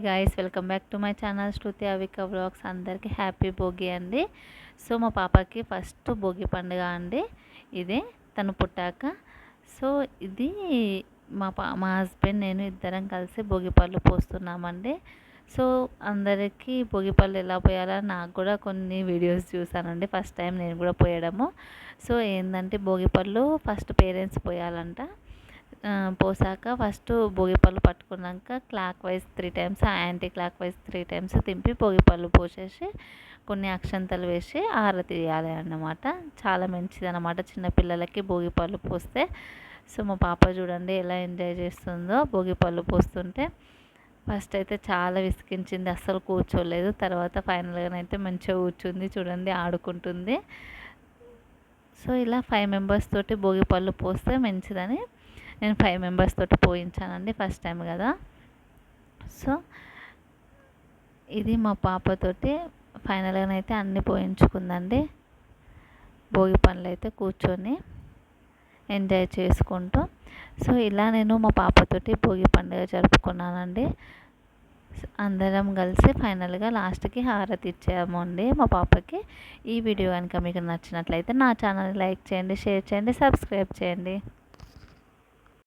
Guys welcome back to my channel Shruti Avika blogs. అందరికీ హ్యాపీ భోగి అండి. సో మా పాపకి ఫస్ట్ భోగి పండుగ అండి ఇదే, తను పుట్టాక. సో ఇది మా హస్బెండ్ నేను ఇద్దరం కలిసి భోగి పళ్ళు పోస్తున్నామండి. సో అందరికీ భోగి పళ్ళు ఎలా పోయాలో నాకు కూడా కొన్ని వీడియోస్ చూసానండి, ఫస్ట్ టైం నేను కూడా పోయడము. సో ఏంటంటే భోగి పళ్ళు ఫస్ట్ పేరెంట్స్ పోయాలంట. పోసాక ఫస్ట్ భోగిపళ్ళు పట్టుకున్నాక clock wise 3 times, anti clock wise 3 times తింపి భోగిపళ్ళు పోసేసి కొన్ని అక్షంతలు వేసి హారతి ఇవ్వాలి అన్నమాట. చాలా మంచిది అన్నమాట చిన్నపిల్లలకి భోగిపళ్ళు పోస్తే. సో మా పాప చూడండి ఎలా ఎంజాయ్ చేస్తుందో భోగిపళ్ళు పోస్తుంటే. ఫస్ట్ అయితే చాలా విసిగించింది, అస్సలు కూర్చోలేదు. తర్వాత ఫైనల్గానైతే మంచిగా కూర్చుంది, చూడండి ఆడుకుంటుంది. సో ఇలా 5 మెంబర్స్ తోటి భోగిపళ్ళు పోస్తే మంచిదని నేను 5 మెంబర్స్ తోటి పోయించానండి, ఫస్ట్ టైం కదా. సో ఇది మా పాపతోటి ఫైనల్గానైతే అన్నీ పోయించుకుందండి. భోగి పనులు అయితే కూర్చొని ఎంజాయ్ చేసుకుంటూ. సో ఇలా నేను మా పాపతోటి భోగి పండుగ జరుపుకున్నానండి. అందరం కలిసి ఫైనల్గా లాస్ట్కి హారతి ఇచ్చామండి మా పాపకి. ఈ వీడియో కనుక మీకు నచ్చినట్లయితే నా ఛానల్ లైక్ చేయండి, షేర్ చేయండి, సబ్స్క్రైబ్ చేయండి.